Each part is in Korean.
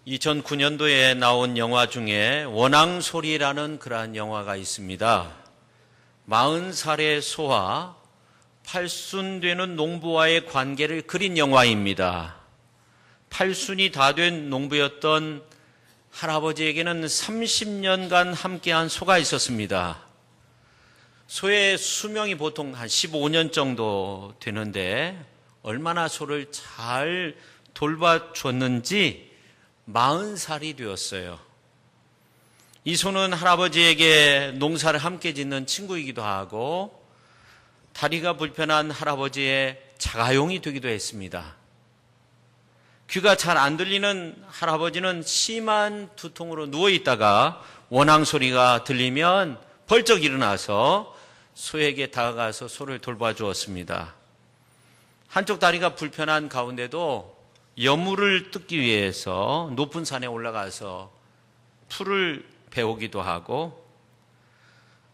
2009년도에 나온 영화 중에 원앙소리라는 그러한 영화가 있습니다. 40살의 소와 8순 되는 농부와의 관계를 그린 영화입니다. 8순이 다 된 농부였던 할아버지에게는 30년간 함께한 소가 있었습니다. 소의 수명이 보통 한 15년 정도 되는데 얼마나 소를 잘 돌봐줬는지 40살이 되었어요. 이 소는 할아버지에게 농사를 함께 짓는 친구이기도 하고 다리가 불편한 할아버지의 자가용이 되기도 했습니다. 귀가 잘 안 들리는 할아버지는 심한 두통으로 누워있다가 원앙 소리가 들리면 벌쩍 일어나서 소에게 다가가서 소를 돌봐주었습니다. 한쪽 다리가 불편한 가운데도 여물을 뜯기 위해서 높은 산에 올라가서 풀을 베오기도 하고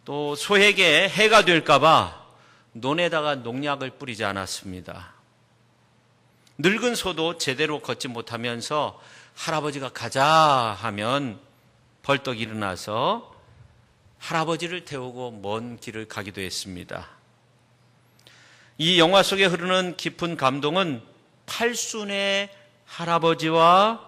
또 소에게 해가 될까봐 논에다가 농약을 뿌리지 않았습니다. 늙은 소도 제대로 걷지 못하면서 할아버지가 가자 하면 벌떡 일어나서 할아버지를 태우고 먼 길을 가기도 했습니다. 이 영화 속에 흐르는 깊은 감동은 8순의 할아버지와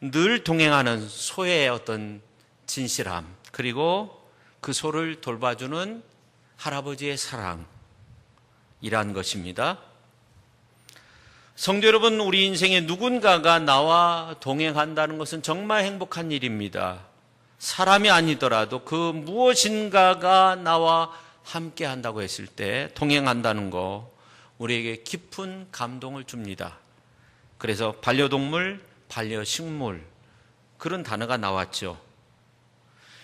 늘 동행하는 소의 어떤 진실함, 그리고 그 소를 돌봐주는 할아버지의 사랑이란 것입니다. 성도 여러분, 우리 인생에 누군가가 나와 동행한다는 것은 정말 행복한 일입니다. 사람이 아니더라도 그 무엇인가가 나와 함께 한다고 했을 때 동행한다는 거 우리에게 깊은 감동을 줍니다. 그래서 반려동물, 반려식물 그런 단어가 나왔죠.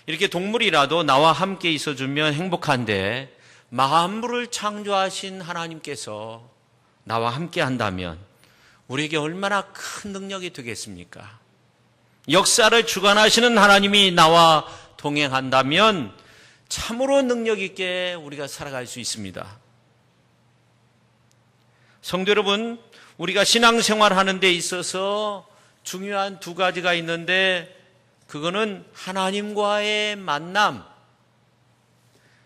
이렇게 동물이라도 나와 함께 있어주면 행복한데 만물을 창조하신 하나님께서 나와 함께 한다면 우리에게 얼마나 큰 능력이 되겠습니까? 역사를 주관하시는 하나님이 나와 동행한다면 참으로 능력 있게 우리가 살아갈 수 있습니다. 성도 여러분, 우리가 신앙생활 하는 데 있어서 중요한 두 가지가 있는데 그거는 하나님과의 만남,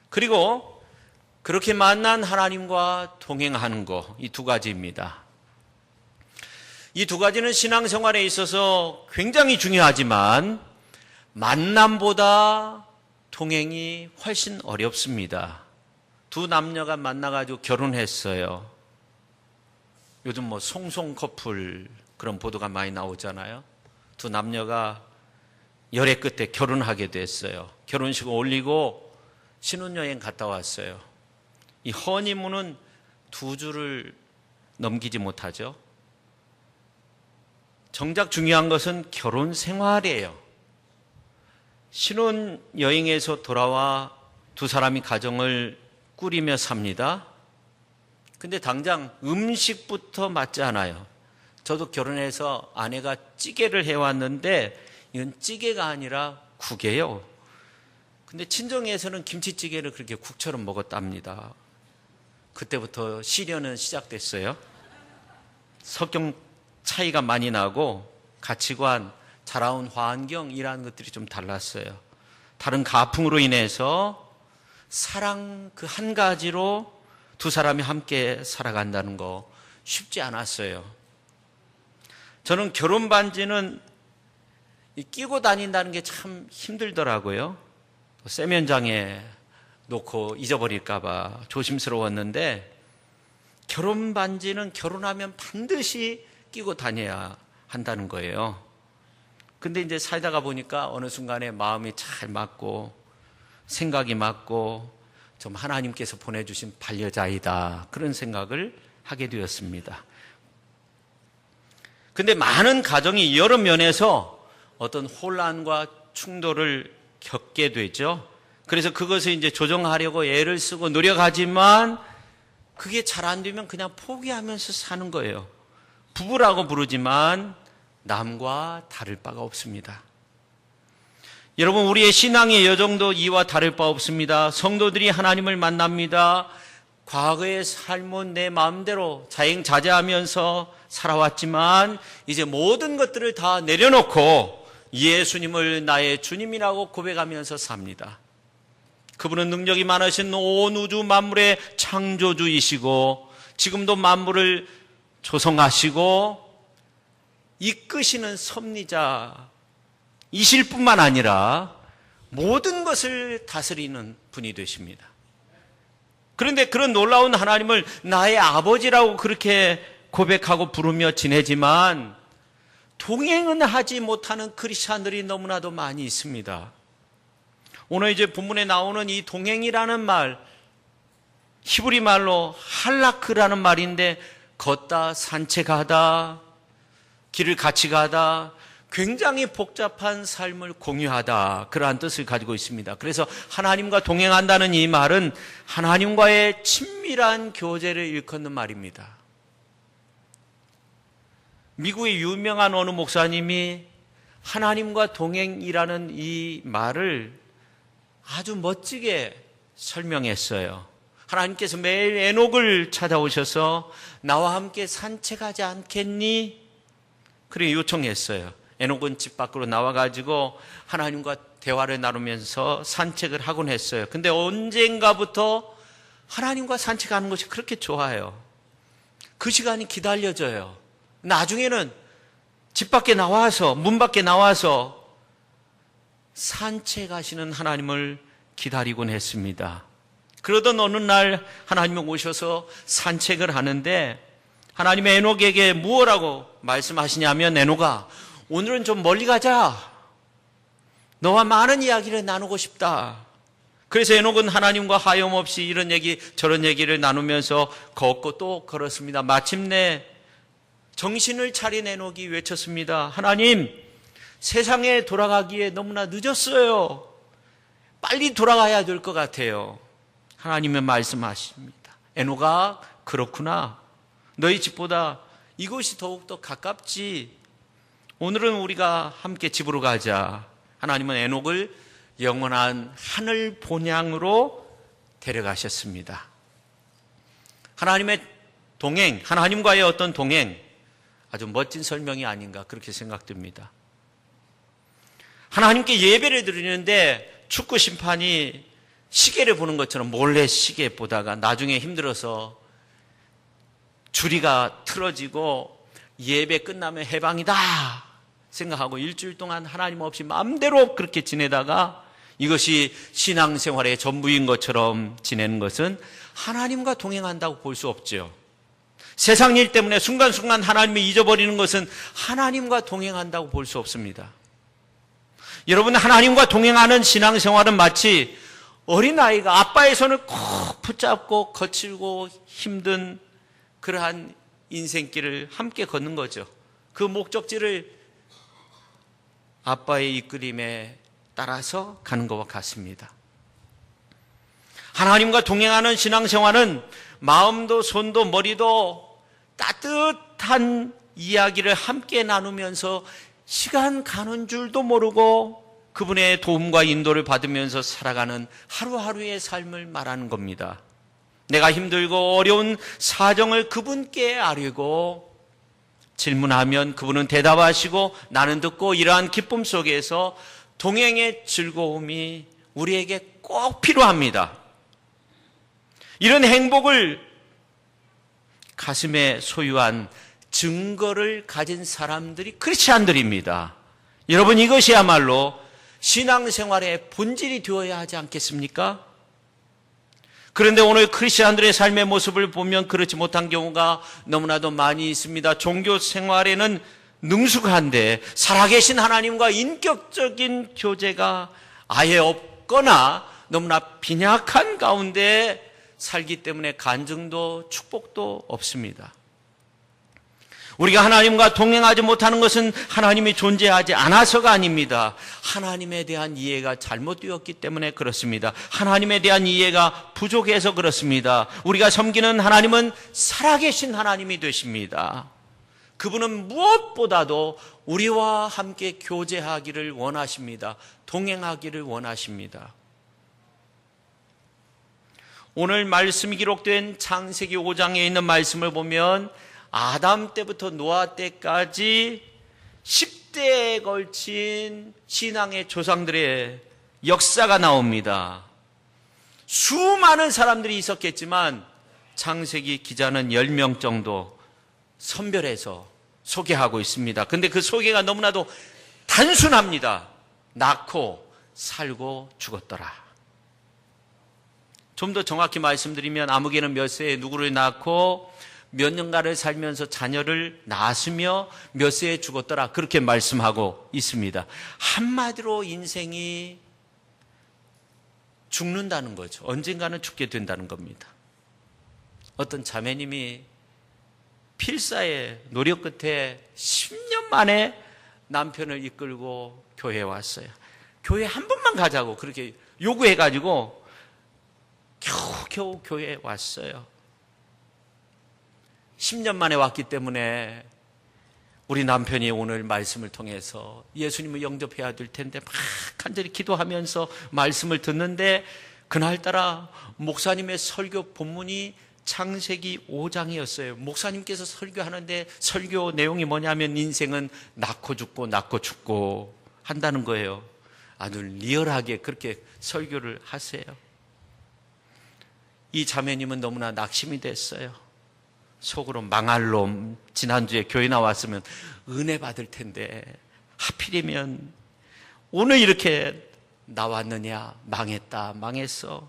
그리고 그렇게 만난 하나님과 동행하는 것, 이 두 가지입니다. 이 두 가지는 신앙생활에 있어서 굉장히 중요하지만 만남보다 동행이 훨씬 어렵습니다. 두 남녀가 만나가지고 결혼했어요. 요즘 뭐 송송 커플 그런 보도가 많이 나오잖아요. 두 남녀가 열애 끝에 결혼하게 됐어요. 결혼식 올리고 신혼여행 갔다 왔어요. 이 허니문은 2주를 넘기지 못하죠. 정작 중요한 것은 결혼 생활이에요. 신혼여행에서 돌아와 두 사람이 가정을 꾸리며 삽니다. 근데 당장 음식부터 맞지 않아요. 저도 결혼해서 아내가 찌개를 해왔는데 이건 찌개가 아니라 국이에요. 근데 친정에서는 김치찌개를 그렇게 국처럼 먹었답니다. 그때부터 시련은 시작됐어요. 성격 차이가 많이 나고 가치관, 자라온 환경 이라는 것들이 좀 달랐어요. 다른 가풍으로 인해서 사랑 그 한 가지로 두 사람이 함께 살아간다는 거 쉽지 않았어요. 저는 결혼 반지는 끼고 다닌다는 게 참 힘들더라고요. 세면장에 놓고 잊어버릴까 봐 조심스러웠는데 결혼 반지는 결혼하면 반드시 끼고 다녀야 한다는 거예요. 근데 이제 살다가 보니까 어느 순간에 마음이 잘 맞고 생각이 맞고 좀 하나님께서 보내주신 반려자이다 그런 생각을 하게 되었습니다. 근데 많은 가정이 여러 면에서 어떤 혼란과 충돌을 겪게 되죠. 그래서 그것을 이제 조정하려고 애를 쓰고 노력하지만 그게 잘 안 되면 그냥 포기하면서 사는 거예요. 부부라고 부르지만 남과 다를 바가 없습니다. 여러분, 우리의 신앙의 여정도 이와 다를 바 없습니다. 성도들이 하나님을 만납니다. 과거의 삶은 내 마음대로 자행자제하면서 살아왔지만 이제 모든 것들을 다 내려놓고 예수님을 나의 주님이라고 고백하면서 삽니다. 그분은 능력이 많으신 온 우주 만물의 창조주이시고 지금도 만물을 조성하시고 이끄시는 섭리자이실 뿐만 아니라 모든 것을 다스리는 분이 되십니다. 그런데 그런 놀라운 하나님을 나의 아버지라고 그렇게 고백하고 부르며 지내지만 동행은 하지 못하는 크리스찬들이 너무나도 많이 있습니다. 오늘 이제 본문에 나오는 이 동행이라는 말, 히브리 말로 할라크라는 말인데 걷다, 산책하다, 길을 같이 가다, 굉장히 복잡한 삶을 공유하다, 그러한 뜻을 가지고 있습니다. 그래서 하나님과 동행한다는 이 말은 하나님과의 친밀한 교제를 일컫는 말입니다. 미국의 유명한 어느 목사님이 하나님과 동행이라는 이 말을 아주 멋지게 설명했어요. 하나님께서 매일 에녹을 찾아오셔서 나와 함께 산책하지 않겠니? 그렇게 요청했어요. 에녹은 집 밖으로 나와가지고 하나님과 대화를 나누면서 산책을 하곤 했어요. 근데 언젠가부터 하나님과 산책하는 것이 그렇게 좋아요. 그 시간이 기다려져요. 나중에는 집 밖에 나와서, 문 밖에 나와서 산책하시는 하나님을 기다리곤 했습니다. 그러던 어느 날 하나님이 오셔서 산책을 하는데 하나님이 에녹에게 무엇라고 말씀하시냐면, 에녹아, 오늘은 좀 멀리 가자. 너와 많은 이야기를 나누고 싶다. 그래서 에녹은 하나님과 하염없이 이런 얘기 저런 얘기를 나누면서 걷고 또 걸었습니다. 마침내 정신을 차린 에녹이 외쳤습니다. 하나님, 세상에 돌아가기에 너무나 늦었어요. 빨리 돌아가야 될 것 같아요. 하나님은 말씀하십니다. 에녹아, 그렇구나. 너희 집보다 이곳이 더욱더 가깝지. 오늘은 우리가 함께 집으로 가자. 하나님은 에녹을 영원한 하늘 본향으로 데려가셨습니다. 하나님의 동행, 하나님과의 어떤 동행, 아주 멋진 설명이 아닌가 그렇게 생각됩니다. 하나님께 예배를 드리는데 축구 심판이 시계를 보는 것처럼 몰래 시계 보다가 나중에 힘들어서 주리가 틀어지고 예배 끝나면 해방이다 생각하고 일주일 동안 하나님 없이 마음대로 그렇게 지내다가 이것이 신앙생활의 전부인 것처럼 지내는 것은 하나님과 동행한다고 볼 수 없죠. 세상 일 때문에 순간순간 하나님을 잊어버리는 것은 하나님과 동행한다고 볼 수 없습니다. 여러분, 하나님과 동행하는 신앙생활은 마치 어린아이가 아빠의 손을 꼭 붙잡고 거칠고 힘든 그러한 인생길을 함께 걷는 거죠. 그 목적지를 아빠의 이끌림에 따라서 가는 것과 같습니다. 하나님과 동행하는 신앙생활은 마음도 손도 머리도 따뜻한 이야기를 함께 나누면서 시간 가는 줄도 모르고 그분의 도움과 인도를 받으면서 살아가는 하루하루의 삶을 말하는 겁니다. 내가 힘들고 어려운 사정을 그분께 아뢰고 질문하면 그분은 대답하시고 나는 듣고 이러한 기쁨 속에서 동행의 즐거움이 우리에게 꼭 필요합니다. 이런 행복을 가슴에 소유한 증거를 가진 사람들이 크리스찬들입니다. 여러분, 이것이야말로 신앙생활의 본질이 되어야 하지 않겠습니까? 그런데 오늘 크리스찬들의 삶의 모습을 보면 그렇지 못한 경우가 너무나도 많이 있습니다. 종교 생활에는 능숙한데 살아계신 하나님과 인격적인 교제가 아예 없거나 너무나 빈약한 가운데 살기 때문에 간증도 축복도 없습니다. 우리가 하나님과 동행하지 못하는 것은 하나님이 존재하지 않아서가 아닙니다. 하나님에 대한 이해가 잘못되었기 때문에 그렇습니다. 하나님에 대한 이해가 부족해서 그렇습니다. 우리가 섬기는 하나님은 살아계신 하나님이 되십니다. 그분은 무엇보다도 우리와 함께 교제하기를 원하십니다. 동행하기를 원하십니다. 오늘 말씀이 기록된 창세기 5장에 있는 말씀을 보면 아담 때부터 노아 때까지 10대에 걸친 신앙의 조상들의 역사가 나옵니다. 수많은 사람들이 있었겠지만 창세기 기자는 10명 정도 선별해서 소개하고 있습니다. 근데 그 소개가 너무나도 단순합니다. 낳고 살고 죽었더라. 좀 더 정확히 말씀드리면 아무개는 몇 세에 누구를 낳고 몇 년간을 살면서 자녀를 낳았으며 몇 세에 죽었더라. 그렇게 말씀하고 있습니다. 한마디로 인생이 죽는다는 거죠. 언젠가는 죽게 된다는 겁니다. 어떤 자매님이 필사의 노력 끝에 10년 만에 남편을 이끌고 교회에 왔어요. 교회 한 번만 가자고 그렇게 요구해가지고 겨우 교회에 왔어요. 10년 만에 왔기 때문에 우리 남편이 오늘 말씀을 통해서 예수님을 영접해야 될 텐데 막 간절히 기도하면서 말씀을 듣는데 그날따라 목사님의 설교 본문이 창세기 5장이었어요. 목사님께서 설교하는데 설교 내용이 뭐냐면 인생은 낳고 죽고 한다는 거예요. 아주 리얼하게 그렇게 설교를 하세요. 이 자매님은 너무나 낙심이 됐어요. 속으로 망할 놈, 지난주에 교회 나왔으면 은혜 받을 텐데 하필이면 오늘 이렇게 나왔느냐, 망했어.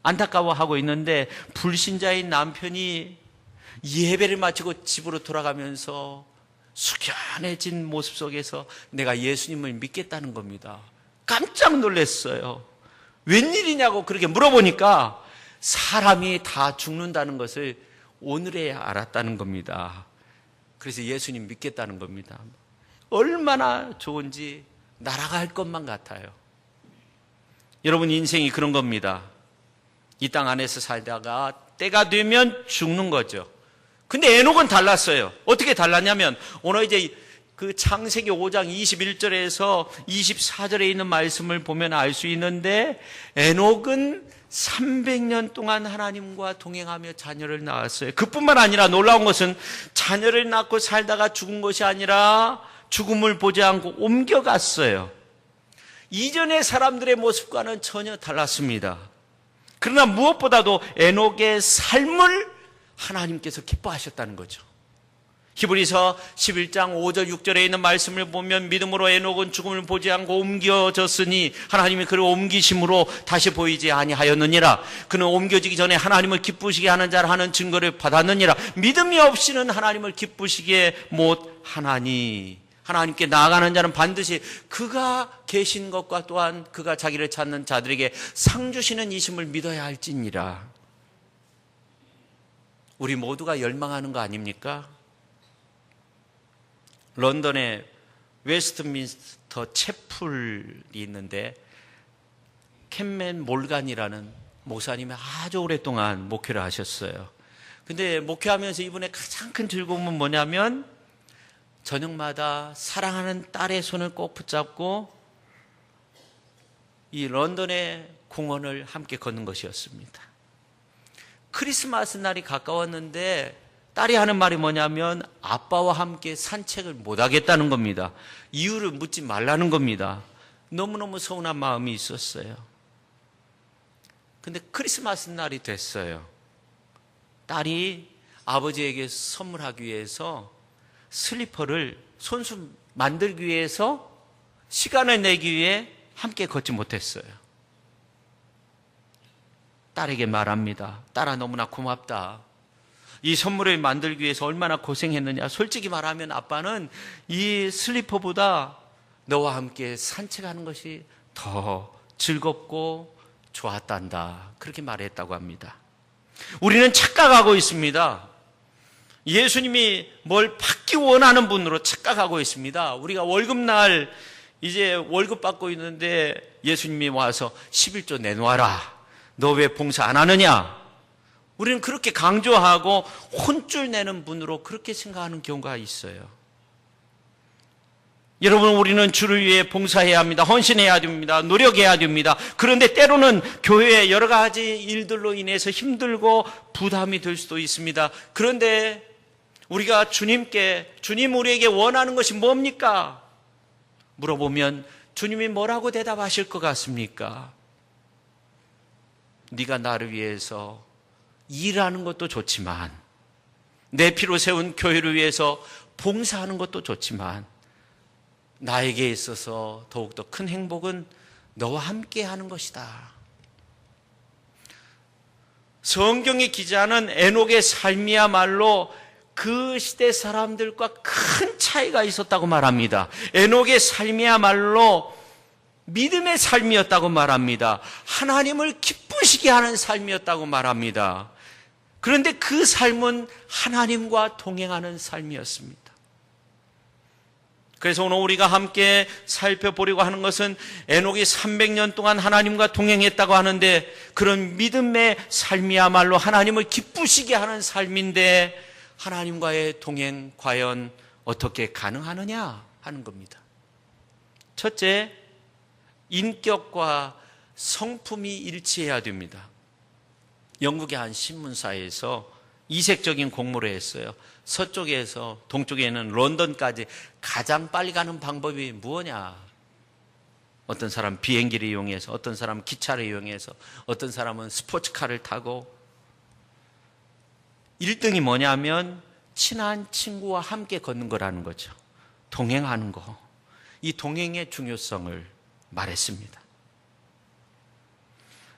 안타까워하고 있는데 불신자인 남편이 예배를 마치고 집으로 돌아가면서 숙연해진 모습 속에서 내가 예수님을 믿겠다는 겁니다. 깜짝 놀랐어요. 웬일이냐고 그렇게 물어보니까 사람이 다 죽는다는 것을 오늘에야 알았다는 겁니다. 그래서 예수님 믿겠다는 겁니다. 얼마나 좋은지 날아갈 것만 같아요. 여러분 인생이 그런 겁니다. 이 땅 안에서 살다가 때가 되면 죽는 거죠. 근데 에녹은 달랐어요. 어떻게 달랐냐면 오늘 이제 그 창세기 5장 21절에서 24절에 있는 말씀을 보면 알 수 있는데 에녹은 300년 동안 하나님과 동행하며 자녀를 낳았어요. 그뿐만 아니라 놀라운 것은 자녀를 낳고 살다가 죽은 것이 아니라 죽음을 보지 않고 옮겨갔어요. 이전의 사람들의 모습과는 전혀 달랐습니다. 그러나 무엇보다도 에녹의 삶을 하나님께서 기뻐하셨다는 거죠. 히브리서 11장 5절 6절에 있는 말씀을 보면 믿음으로 에녹은 죽음을 보지 않고 옮겨졌으니 하나님이 그를 옮기심으로 다시 보이지 아니하였느니라. 그는 옮겨지기 전에 하나님을 기쁘시게 하는 자라 하는 증거를 받았느니라. 믿음이 없이는 하나님을 기쁘시게 못하나니 하나님께 나아가는 자는 반드시 그가 계신 것과 또한 그가 자기를 찾는 자들에게 상 주시는 이심을 믿어야 할지니라. 우리 모두가 열망하는 거 아닙니까? 런던에 웨스트민스터 채플이 있는데 캔맨 몰간이라는 목사님이 아주 오랫동안 목회를 하셨어요. 근데 목회하면서 이분의 가장 큰 즐거움은 뭐냐면 저녁마다 사랑하는 딸의 손을 꼭 붙잡고 이 런던의 공원을 함께 걷는 것이었습니다. 크리스마스 날이 가까웠는데 딸이 하는 말이 뭐냐면 아빠와 함께 산책을 못 하겠다는 겁니다. 이유를 묻지 말라는 겁니다. 너무너무 서운한 마음이 있었어요. 근데 크리스마스 날이 됐어요. 딸이 아버지에게 선물하기 위해서 슬리퍼를 손수 만들기 위해서 시간을 내기 위해 함께 걷지 못했어요. 딸에게 말합니다. 딸아, 너무나 고맙다. 이 선물을 만들기 위해서 얼마나 고생했느냐. 솔직히 말하면 아빠는 이 슬리퍼보다 너와 함께 산책하는 것이 더 즐겁고 좋았단다. 그렇게 말했다고 합니다. 우리는 착각하고 있습니다. 예수님이 뭘 받기 원하는 분으로 착각하고 있습니다. 우리가 월급날 이제 월급 받고 있는데 예수님이 와서 11조 내놓아라. 너 왜 봉사 안 하느냐? 우리는 그렇게 강조하고 혼쭐 내는 분으로 그렇게 생각하는 경우가 있어요. 여러분, 우리는 주를 위해 봉사해야 합니다. 헌신해야 됩니다. 노력해야 됩니다. 그런데 때로는 교회의 여러 가지 일들로 인해서 힘들고 부담이 될 수도 있습니다. 그런데 우리가 주님 우리에게 원하는 것이 뭡니까? 물어보면 주님이 뭐라고 대답하실 것 같습니까? 네가 나를 위해서 일하는 것도 좋지만, 내 피로 세운 교회를 위해서 봉사하는 것도 좋지만, 나에게 있어서 더욱더 큰 행복은 너와 함께 하는 것이다. 성경의 기자는 에녹의 삶이야말로 그 시대 사람들과 큰 차이가 있었다고 말합니다. 에녹의 삶이야말로 믿음의 삶이었다고 말합니다. 하나님을 기쁘시게 하는 삶이었다고 말합니다. 그런데 그 삶은 하나님과 동행하는 삶이었습니다. 그래서 오늘 우리가 함께 살펴보려고 하는 것은 에녹이 300년 동안 하나님과 동행했다고 하는데, 그런 믿음의 삶이야말로 하나님을 기쁘시게 하는 삶인데, 하나님과의 동행 과연 어떻게 가능하느냐 하는 겁니다. 첫째, 인격과 성품이 일치해야 됩니다. 영국의 한 신문사에서 이색적인 공모를 했어요. 서쪽에서 동쪽에는 런던까지 가장 빨리 가는 방법이 무엇냐? 어떤 사람은 비행기를 이용해서, 어떤 사람은 기차를 이용해서, 어떤 사람은 스포츠카를 타고. 1등이 뭐냐면 친한 친구와 함께 걷는 거라는 거죠. 동행하는 거. 이 동행의 중요성을 말했습니다.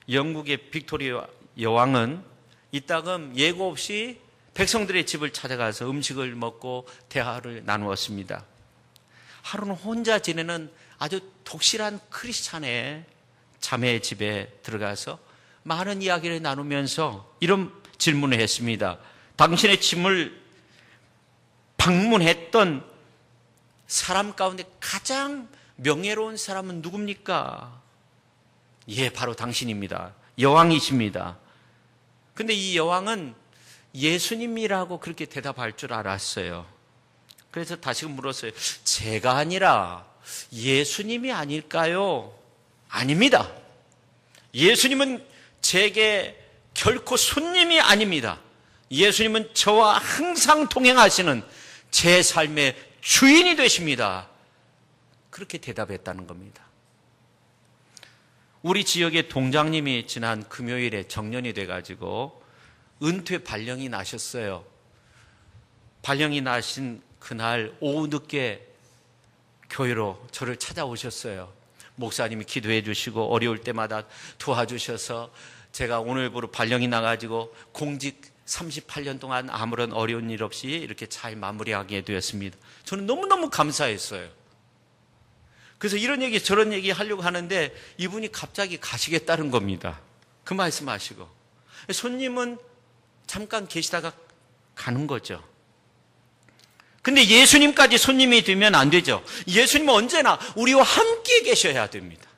영국의 빅토리아 여왕은 이따금 예고 없이 백성들의 집을 찾아가서 음식을 먹고 대화를 나누었습니다. 하루는 혼자 지내는 아주 독실한 크리스찬의 자매의 집에 들어가서 많은 이야기를 나누면서 이런 질문을 했습니다. 당신의 집을 방문했던 사람 가운데 가장 명예로운 사람은 누굽니까? 예, 바로 당신입니다. 여왕이십니다. 근데 이 여왕은 예수님이라고 그렇게 대답할 줄 알았어요. 그래서 다시 물었어요. 제가 아니라 예수님이 아닐까요? 아닙니다. 예수님은 제게 결코 손님이 아닙니다. 예수님은 저와 항상 동행하시는 제 삶의 주인이 되십니다. 그렇게 대답했다는 겁니다. 우리 지역의 동장님이 지난 금요일에 정년이 돼가지고 은퇴 발령이 나셨어요. 발령이 나신 그날 오후 늦게 교회로 저를 찾아오셨어요. 목사님이 기도해 주시고 어려울 때마다 도와주셔서 제가 오늘부로 발령이 나가지고 공직 38년 동안 아무런 어려운 일 없이 이렇게 잘 마무리하게 되었습니다. 저는 너무너무 감사했어요. 그래서 이런 얘기 저런 얘기 하려고 하는데 이분이 갑자기 가시겠다는 겁니다. 그 말씀하시고. 손님은 잠깐 계시다가 가는 거죠. 근데 예수님까지 손님이 되면 안 되죠. 예수님은 언제나 우리와 함께 계셔야 됩니다.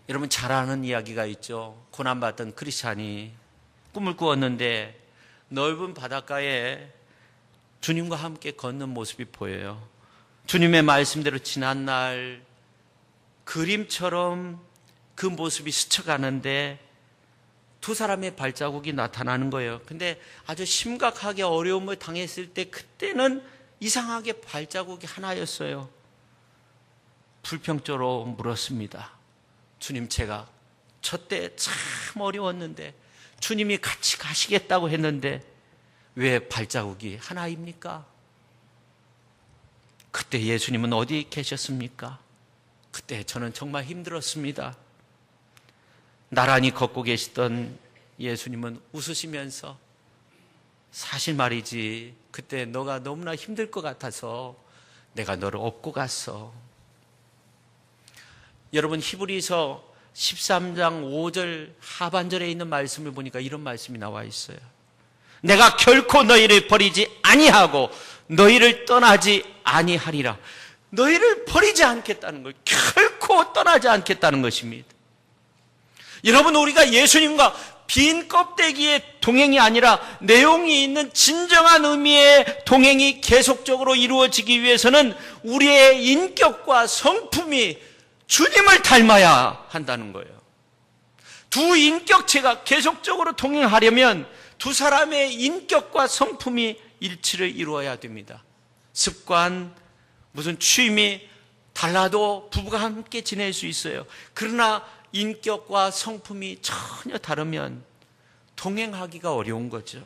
여러분 잘 아는 이야기가 있죠. 고난받던 크리스찬이 꿈을 꾸었는데 넓은 바닷가에 주님과 함께 걷는 모습이 보여요. 주님의 말씀대로 지난날 그림처럼 그 모습이 스쳐가는데 두 사람의 발자국이 나타나는 거예요. 근데 아주 심각하게 어려움을 당했을 때 그때는 이상하게 발자국이 하나였어요. 불평조로 물었습니다. 주님, 제가 저 때 참 어려웠는데 주님이 같이 가시겠다고 했는데 왜 발자국이 하나입니까? 그때 예수님은 어디 계셨습니까? 그때 저는 정말 힘들었습니다. 나란히 걷고 계시던 예수님은 웃으시면서 사실 말이지 그때 너가 너무나 힘들 것 같아서 내가 너를 업고 갔어. 여러분 히브리서 13장 5절 하반절에 있는 말씀을 보니까 이런 말씀이 나와 있어요. 내가 결코 너희를 버리지 아니하고 너희를 떠나지 아니하리라. 너희를 버리지 않겠다는 거예요. 결코 떠나지 않겠다는 것입니다. 여러분 우리가 예수님과 빈 껍데기의 동행이 아니라 내용이 있는 진정한 의미의 동행이 계속적으로 이루어지기 위해서는 우리의 인격과 성품이 주님을 닮아야 한다는 거예요. 두 인격체가 계속적으로 동행하려면 두 사람의 인격과 성품이 일치를 이루어야 됩니다. 습관, 무슨 취미 달라도 부부가 함께 지낼 수 있어요. 그러나 인격과 성품이 전혀 다르면 동행하기가 어려운 거죠.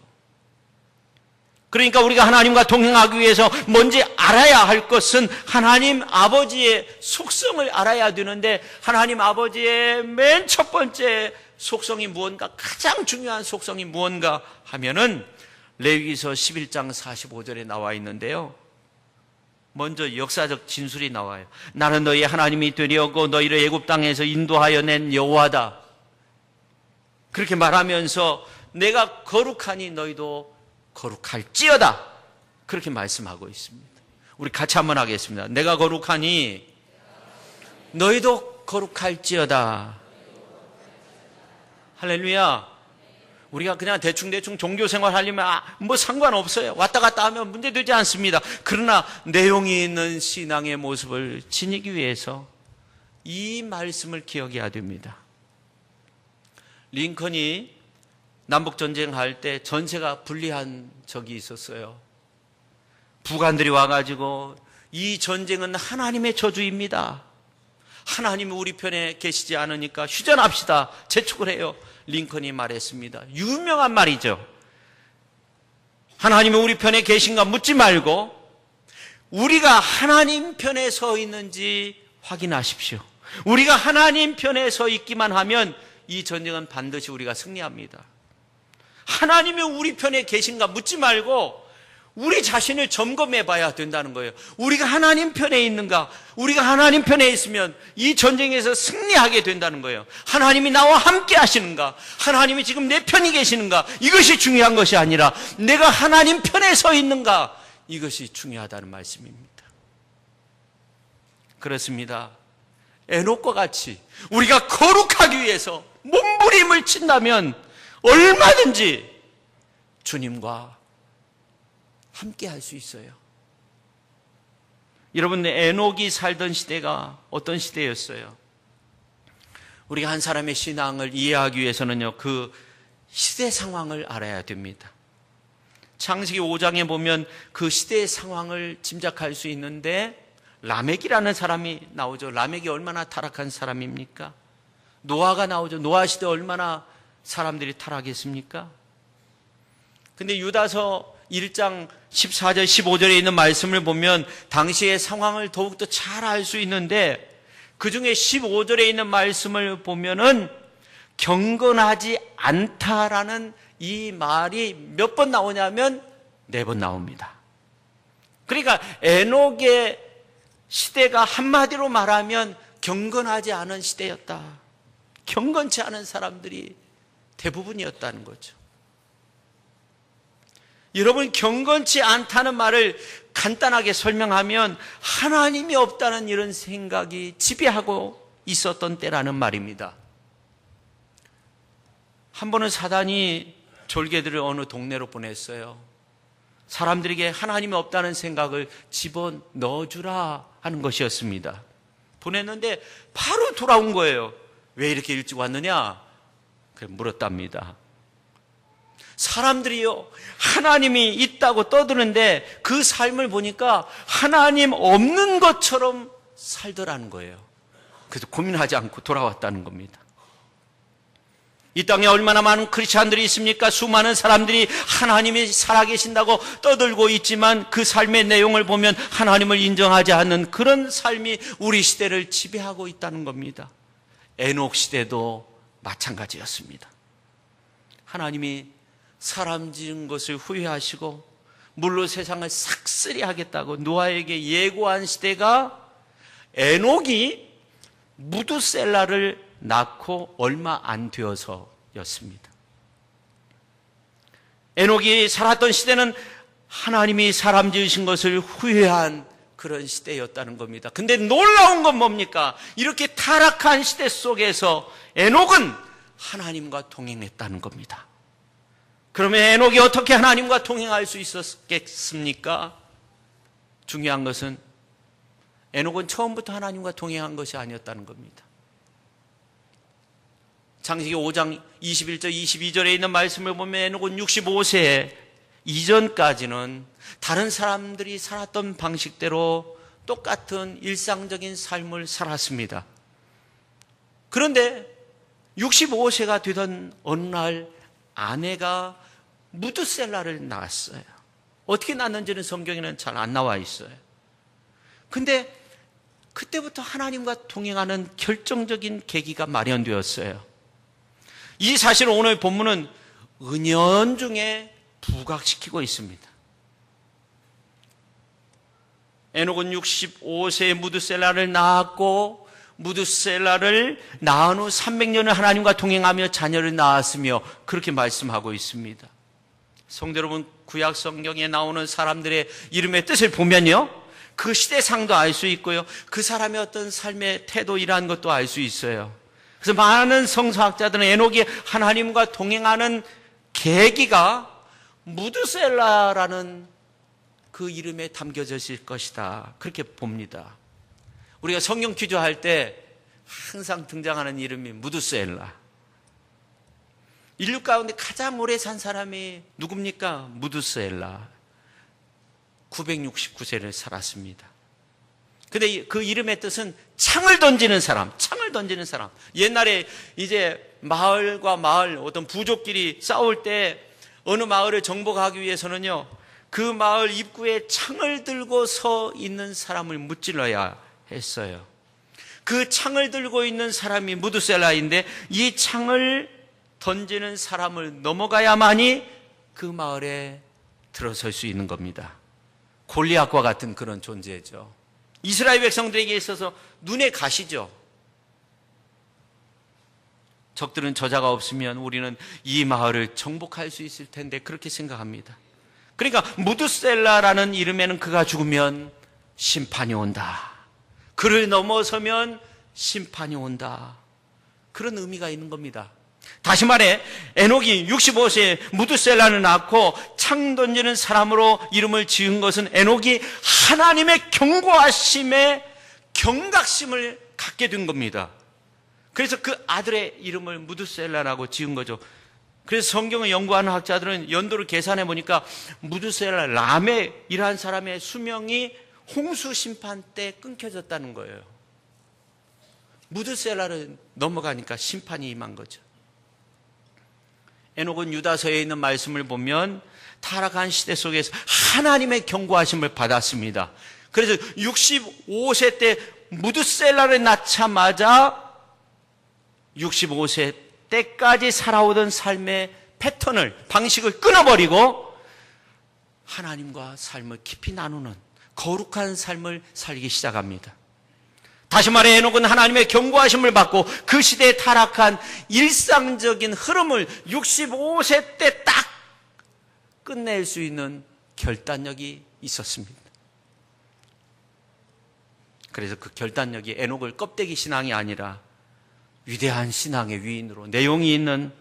그러니까 우리가 하나님과 동행하기 위해서 먼저 알아야 할 것은 하나님 아버지의 속성을 알아야 되는데, 하나님 아버지의 맨 첫 번째 속성이 무언가, 가장 중요한 속성이 무언가 하면은 레위기서 11장 45절에 나와 있는데요. 먼저 역사적 진술이 나와요. 나는 너희 하나님이 되려고 너희를 애굽 땅에서 인도하여 낸 여호와다. 그렇게 말하면서 내가 거룩하니 너희도 거룩할지어다. 그렇게 말씀하고 있습니다. 우리 같이 한번 하겠습니다. 내가 거룩하니 너희도 거룩할지어다. 할렐루야. 우리가 그냥 대충 종교생활 하려면 뭐 상관없어요. 왔다 갔다 하면 문제되지 않습니다. 그러나 내용이 있는 신앙의 모습을 지니기 위해서 이 말씀을 기억해야 됩니다. 링컨이 남북전쟁할 때 전세가 분리한 적이 있었어요. 부관들이 와가지고 이 전쟁은 하나님의 저주입니다. 하나님이 우리 편에 계시지 않으니까 휴전합시다. 재촉을 해요. 링컨이 말했습니다. 유명한 말이죠. 하나님이 우리 편에 계신가 묻지 말고 우리가 하나님 편에 서 있는지 확인하십시오. 우리가 하나님 편에 서 있기만 하면 이 전쟁은 반드시 우리가 승리합니다. 하나님이 우리 편에 계신가 묻지 말고 우리 자신을 점검해 봐야 된다는 거예요. 우리가 하나님 편에 있는가? 우리가 하나님 편에 있으면 이 전쟁에서 승리하게 된다는 거예요. 하나님이 나와 함께 하시는가? 하나님이 지금 내 편이 계시는가? 이것이 중요한 것이 아니라 내가 하나님 편에 서 있는가? 이것이 중요하다는 말씀입니다. 그렇습니다. 에녹과 같이 우리가 거룩하기 위해서 몸부림을 친다면 얼마든지 주님과 함께 할 수 있어요. 여러분, 에녹이 살던 시대가 어떤 시대였어요? 우리가 한 사람의 신앙을 이해하기 위해서는요, 그 시대 상황을 알아야 됩니다. 창세기 5장에 보면 그 시대의 상황을 짐작할 수 있는데, 라멕이라는 사람이 나오죠. 라멕이 얼마나 타락한 사람입니까? 노아가 나오죠. 노아 시대 얼마나 사람들이 타락했습니까? 근데 유다서 1장 14절 15절에 있는 말씀을 보면 당시의 상황을 더욱더 잘 알 수 있는데, 그 중에 15절에 있는 말씀을 보면은 경건하지 않다라는 이 말이 몇 번 나오냐면 4번 나옵니다. 그러니까 에녹의 시대가 한마디로 말하면 경건하지 않은 시대였다. 경건치 않은 사람들이 대부분이었다는 거죠. 여러분, 경건치 않다는 말을 간단하게 설명하면 하나님이 없다는 이런 생각이 지배하고 있었던 때라는 말입니다. 한 번은 사단이 졸개들을 어느 동네로 보냈어요. 사람들에게 하나님이 없다는 생각을 집어넣어주라 하는 것이었습니다. 보냈는데 바로 돌아온 거예요. 왜 이렇게 일찍 왔느냐? 그래 물었답니다. 사람들이요, 하나님이 있다고 떠드는데 그 삶을 보니까 하나님 없는 것처럼 살더라는 거예요. 그래서 고민하지 않고 돌아왔다는 겁니다. 이 땅에 얼마나 많은 크리스찬들이 있습니까? 수많은 사람들이 하나님이 살아계신다고 떠들고 있지만 그 삶의 내용을 보면 하나님을 인정하지 않는 그런 삶이 우리 시대를 지배하고 있다는 겁니다. 에녹 시대도 마찬가지였습니다. 하나님이 사람 지은 것을 후회하시고 물로 세상을 삭쓸이 하겠다고 노아에게 예고한 시대가 에녹이 무두셀라를 낳고 얼마 안 되어서였습니다. 에녹이 살았던 시대는 하나님이 사람 지으신 것을 후회한 그런 시대였다는 겁니다. 근데 놀라운 건 뭡니까? 이렇게 타락한 시대 속에서 에녹은 하나님과 동행했다는 겁니다. 그러면 에녹이 어떻게 하나님과 동행할 수 있었겠습니까? 중요한 것은 에녹은 처음부터 하나님과 동행한 것이 아니었다는 겁니다. 창세기 5장 21절 22절에 있는 말씀을 보면 에녹은 65세 이전까지는 다른 사람들이 살았던 방식대로 똑같은 일상적인 삶을 살았습니다. 그런데 65세가 되던 어느 날 아내가 무드셀라를 낳았어요. 어떻게 낳았는지는 성경에는 잘 안 나와 있어요. 근데 그때부터 하나님과 동행하는 결정적인 계기가 마련되었어요. 이 사실을 오늘 본문은 은연중에 부각시키고 있습니다. 에녹은 65세에 무드셀라를 낳았고 무드셀라를 낳은 후 300년을 하나님과 동행하며 자녀를 낳았으며 그렇게 말씀하고 있습니다. 성도 여러분, 구약 성경에 나오는 사람들의 이름의 뜻을 보면요, 그 시대상도 알 수 있고요, 그 사람의 어떤 삶의 태도이라는 것도 알 수 있어요. 그래서 많은 성서학자들은 에녹이 하나님과 동행하는 계기가 무드셀라라는 그 이름에 담겨져 있을 것이다, 그렇게 봅니다. 우리가 성경 퀴즈할 때 항상 등장하는 이름이 무드셀라. 인류 가운데 가장 오래 산 사람이 누굽니까? 무드셀라. 969세를 살았습니다. 근데 그 이름의 뜻은 창을 던지는 사람, 창을 던지는 사람. 옛날에 이제 마을과 마을, 어떤 부족끼리 싸울 때 어느 마을을 정복하기 위해서는요, 그 마을 입구에 창을 들고 서 있는 사람을 무찔러야 했어요. 그 창을 들고 있는 사람이 무드셀라인데 이 창을 던지는 사람을 넘어가야만이 그 마을에 들어설 수 있는 겁니다. 골리앗과 같은 그런 존재죠. 이스라엘 백성들에게 있어서 눈에 가시죠. 적들은 저자가 없으면 우리는 이 마을을 정복할 수 있을 텐데 그렇게 생각합니다. 그러니까 무드셀라라는 이름에는 그가 죽으면 심판이 온다, 그를 넘어서면 심판이 온다, 그런 의미가 있는 겁니다. 다시 말해 에녹이 65세에 무드셀라를 낳고 창 던지는 사람으로 이름을 지은 것은 에녹이 하나님의 경고하심에 경각심을 갖게 된 겁니다. 그래서 그 아들의 이름을 무드셀라라고 지은 거죠. 그래서 성경을 연구하는 학자들은 연도를 계산해 보니까 무드셀라 라멕이라는 사람의 수명이 홍수 심판 때 끊겨졌다는 거예요. 무드셀라를 넘어가니까 심판이 임한 거죠. 에녹은 유다서에 있는 말씀을 보면 타락한 시대 속에서 하나님의 경고하심을 받았습니다. 그래서 65세 때 무드셀라를 낳자마자 65세 때까지 살아오던 삶의 패턴을, 방식을 끊어버리고 하나님과 삶을 깊이 나누는 거룩한 삶을 살기 시작합니다. 다시 말해 에녹은 하나님의 경고하심을 받고 그 시대에 타락한 일상적인 흐름을 65세 때 딱 끝낼 수 있는 결단력이 있었습니다. 그래서 그 결단력이 에녹을 껍데기 신앙이 아니라 위대한 신앙의 위인으로, 내용이 있는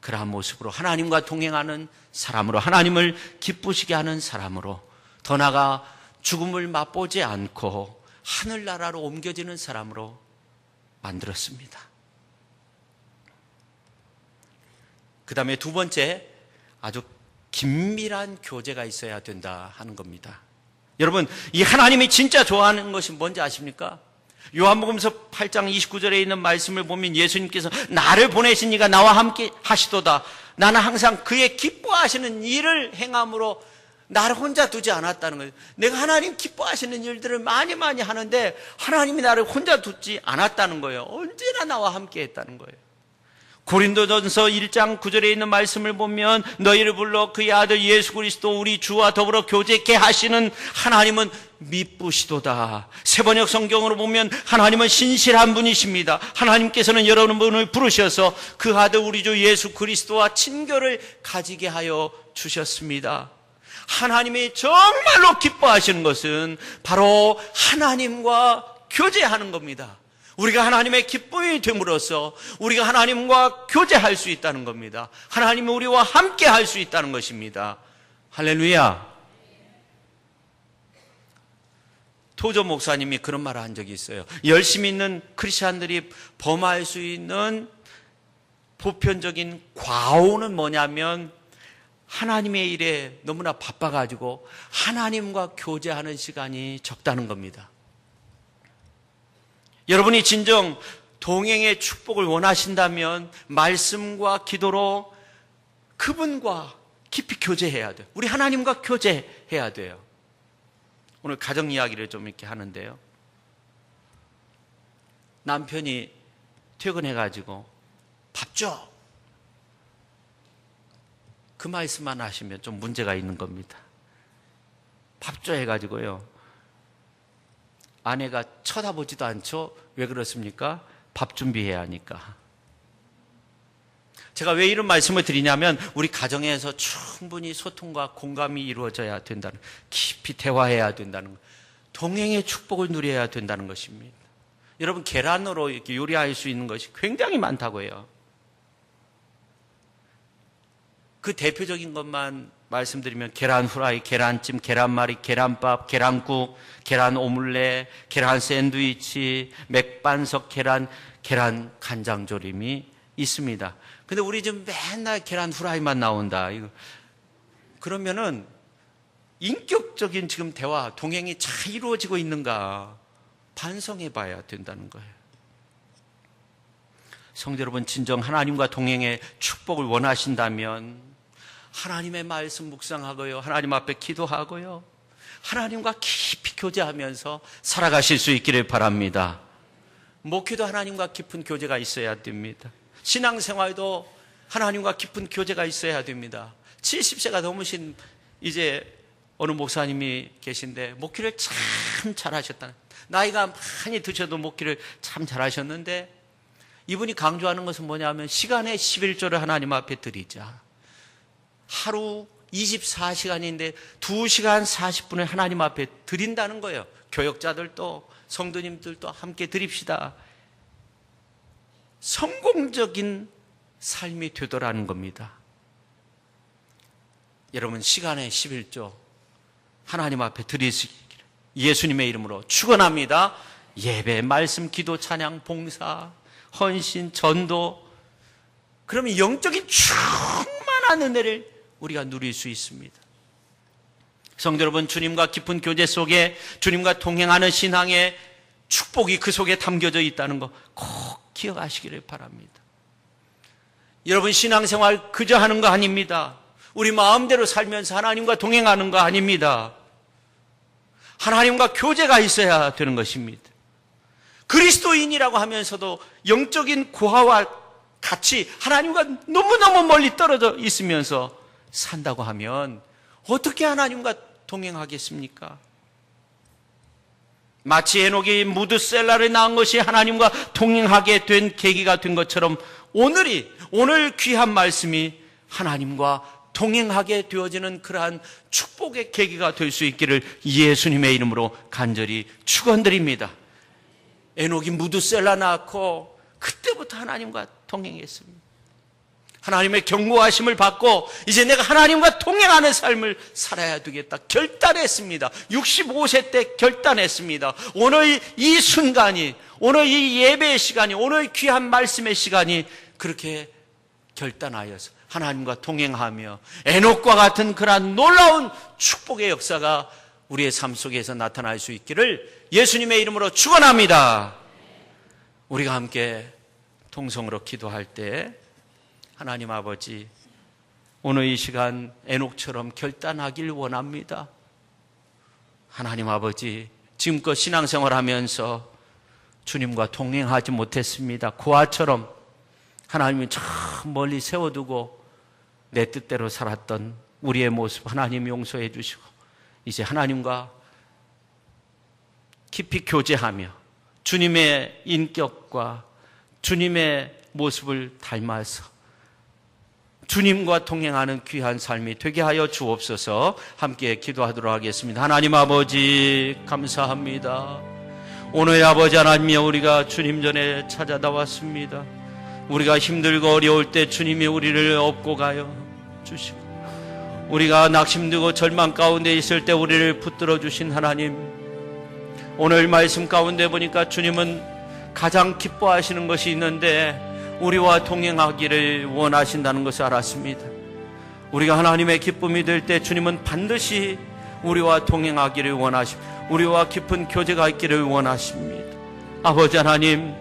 그러한 모습으로 하나님과 동행하는 사람으로, 하나님을 기쁘시게 하는 사람으로, 더 나아가 죽음을 맛보지 않고 하늘나라로 옮겨지는 사람으로 만들었습니다. 그 다음에 두 번째, 아주 긴밀한 교제가 있어야 된다 하는 겁니다. 여러분, 이 하나님이 진짜 좋아하는 것이 뭔지 아십니까? 요한복음서 8장 29절에 있는 말씀을 보면 예수님께서 나를 보내신 이가 나와 함께 하시도다. 나는 항상 그의 기뻐하시는 일을 행함으로 나를 혼자 두지 않았다는 거예요. 내가 하나님 기뻐하시는 일들을 많이 하는데 하나님이 나를 혼자 두지 않았다는 거예요. 언제나 나와 함께 했다는 거예요. 고린도전서 1장 9절에 있는 말씀을 보면 너희를 불러 그의 아들 예수 그리스도 우리 주와 더불어 교제케 하시는 하나님은 미쁘시도다. 세번역 성경으로 보면 하나님은 신실한 분이십니다. 하나님께서는 여러분을 부르셔서 그 아들 우리 주 예수 그리스도와 친교를 가지게 하여 주셨습니다. 하나님이 정말로 기뻐하시는 것은 바로 하나님과 교제하는 겁니다. 우리가 하나님의 기쁨이 됨으로써 우리가 하나님과 교제할 수 있다는 겁니다. 하나님이 우리와 함께 할 수 있다는 것입니다. 할렐루야. 토조 목사님이 그런 말을 한 적이 있어요. 열심히 있는 크리스찬들이 범할 수 있는 보편적인 과오는 뭐냐면 하나님의 일에 너무나 바빠가지고 하나님과 교제하는 시간이 적다는 겁니다. 여러분이 진정 동행의 축복을 원하신다면 말씀과 기도로 그분과 깊이 교제해야 돼요. 우리 하나님과 교제해야 돼요. 오늘 가정 이야기를 좀 이렇게 하는데요. 남편이 퇴근해가지고 밥 줘. 그 말씀만 하시면 좀 문제가 있는 겁니다. 밥 줘 해가지고요. 아내가 쳐다보지도 않죠. 왜 그렇습니까? 밥 준비해야 하니까. 제가 왜 이런 말씀을 드리냐면 우리 가정에서 충분히 소통과 공감이 이루어져야 된다는, 깊이 대화해야 된다는 것, 동행의 축복을 누려야 된다는 것입니다. 여러분, 계란으로 이렇게 요리할 수 있는 것이 굉장히 많다고 해요. 그 대표적인 것만 말씀드리면 계란 후라이, 계란찜, 계란말이, 계란밥, 계란국, 계란 오믈렛, 계란 샌드위치, 맥반석 계란, 계란 간장조림이 있습니다. 근데 우리 지금 맨날 계란 후라이만 나온다. 그러면은 인격적인 지금 대화, 동행이 잘 이루어지고 있는가 반성해 봐야 된다는 거예요. 성도 여러분, 진정 하나님과 동행의 축복을 원하신다면 하나님의 말씀 묵상하고요, 하나님 앞에 기도하고요, 하나님과 깊이 교제하면서 살아가실 수 있기를 바랍니다. 목회도 하나님과 깊은 교제가 있어야 됩니다. 신앙생활도 하나님과 깊은 교제가 있어야 됩니다. 70세가 넘으신 이제 어느 목사님이 계신데 목회를 참 잘하셨다. 나이가 많이 드셔도 목회를 참 잘하셨는데 이분이 강조하는 것은 뭐냐면 시간의 11조를 하나님 앞에 드리자. 하루 24시간인데 2시간 40분을 하나님 앞에 드린다는 거예요. 교역자들도 성도님들도 함께 드립시다. 성공적인 삶이 되더라는 겁니다. 여러분, 시간의 11조 하나님 앞에 드리시기를 예수님의 이름으로 축원합니다. 예배, 말씀, 기도, 찬양, 봉사, 헌신, 전도, 그러면 영적인 충만한 은혜를 우리가 누릴 수 있습니다. 성도 여러분, 주님과 깊은 교제 속에 주님과 동행하는 신앙의 축복이 그 속에 담겨져 있다는 거 꼭 기억하시기를 바랍니다. 여러분, 신앙생활 그저 하는 거 아닙니다. 우리 마음대로 살면서 하나님과 동행하는 거 아닙니다. 하나님과 교제가 있어야 되는 것입니다. 그리스도인이라고 하면서도 영적인 고아와 같이 하나님과 너무너무 멀리 떨어져 있으면서 산다고 하면 어떻게 하나님과 동행하겠습니까? 마치 에녹이 무드셀라를 낳은 것이 하나님과 동행하게 된 계기가 된 것처럼 오늘 귀한 말씀이 하나님과 동행하게 되어지는 그러한 축복의 계기가 될 수 있기를 예수님의 이름으로 간절히 축원드립니다. 에녹이 무드셀라 낳고 그때부터 하나님과 동행했습니다. 하나님의 경고하심을 받고 이제 내가 하나님과 동행하는 삶을 살아야 되겠다 결단했습니다. 65세 때 결단했습니다. 오늘 이 순간이, 오늘 이 예배의 시간이, 오늘 귀한 말씀의 시간이 그렇게 결단하여서 하나님과 동행하며 에녹과 같은 그러한 놀라운 축복의 역사가 우리의 삶 속에서 나타날 수 있기를 예수님의 이름으로 축원합니다. 우리가 함께 통성으로 기도할 때 하나님 아버지, 오늘 이 시간 에녹처럼 결단하길 원합니다. 하나님 아버지, 지금껏 신앙생활하면서 주님과 동행하지 못했습니다. 고아처럼 하나님이 저 멀리 세워두고 내 뜻대로 살았던 우리의 모습 하나님 용서해 주시고 이제 하나님과 깊이 교제하며 주님의 인격과 주님의 모습을 닮아서 주님과 동행하는 귀한 삶이 되게 하여 주옵소서. 함께 기도하도록 하겠습니다. 하나님 아버지, 감사합니다. 오늘 아버지 하나님이여, 우리가 주님 전에 찾아나왔습니다. 우리가 힘들고 어려울 때 주님이 우리를 업고 가요 주시고, 우리가 낙심되고 절망 가운데 있을 때 우리를 붙들어 주신 하나님, 오늘 말씀 가운데 보니까 주님은 가장 기뻐하시는 것이 있는데 우리와 동행하기를 원하신다는 것을 알았습니다. 우리가 하나님의 기쁨이 될 때 주님은 반드시 우리와 동행하기를 원하십니다. 우리와 깊은 교제가 있기를 원하십니다. 아버지 하나님,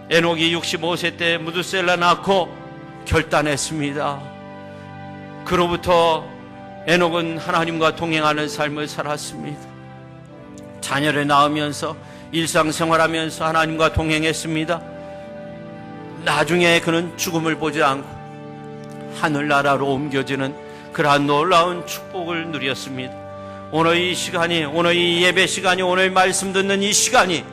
에녹이 65세 때 무드셀라 낳고 결단했습니다. 그로부터 에녹은 하나님과 동행하는 삶을 살았습니다. 자녀를 낳으면서 일상생활하면서 하나님과 동행했습니다. 나중에 그는 죽음을 보지 않고 하늘나라로 옮겨지는 그러한 놀라운 축복을 누렸습니다. 오늘 이 시간이, 오늘 이 예배 시간이, 오늘 말씀 듣는 이 시간이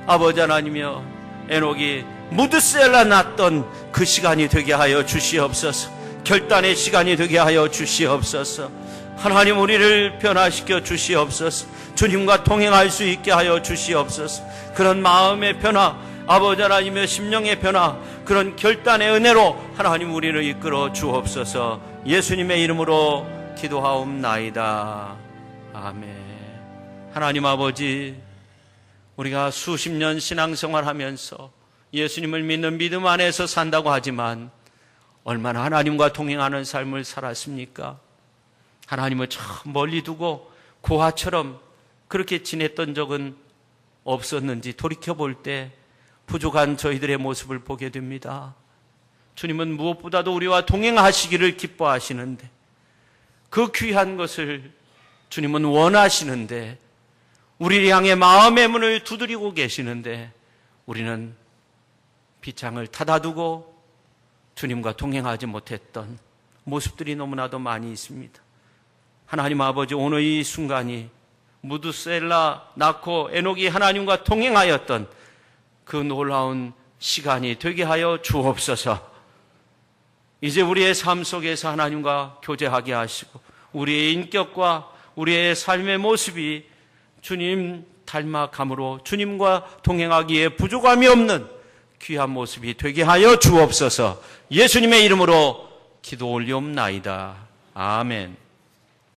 아버지 하나님이여, 에녹이 무드셀라 낳던 그 시간이 되게 하여 주시옵소서. 결단의 시간이 되게 하여 주시옵소서. 하나님, 우리를 변화시켜 주시옵소서. 주님과 동행할 수 있게 하여 주시옵소서. 그런 마음의 변화, 아버지 하나님의 심령의 변화, 그런 결단의 은혜로 하나님 우리를 이끌어 주옵소서. 예수님의 이름으로 기도하옵나이다. 아멘. 하나님 아버지, 우리가 수십 년 신앙생활하면서 예수님을 믿는 믿음 안에서 산다고 하지만 얼마나 하나님과 동행하는 삶을 살았습니까? 하나님을 참 멀리 두고 고아처럼 그렇게 지냈던 적은 없었는지 돌이켜볼 때 부족한 저희들의 모습을 보게 됩니다. 주님은 무엇보다도 우리와 동행하시기를 기뻐하시는데, 그 귀한 것을 주님은 원하시는데, 우리를 향해 마음의 문을 두드리고 계시는데 우리는 빗장을 닫아두고 주님과 동행하지 못했던 모습들이 너무나도 많이 있습니다. 하나님 아버지, 오늘 이 순간이 무드셀라 낳고 에녹이 하나님과 동행하였던 그 놀라운 시간이 되게 하여 주옵소서. 이제 우리의 삶 속에서 하나님과 교제하게 하시고 우리의 인격과 우리의 삶의 모습이 주님 닮아감으로 주님과 동행하기에 부족함이 없는 귀한 모습이 되게 하여 주옵소서. 예수님의 이름으로 기도 올리옵나이다. 아멘.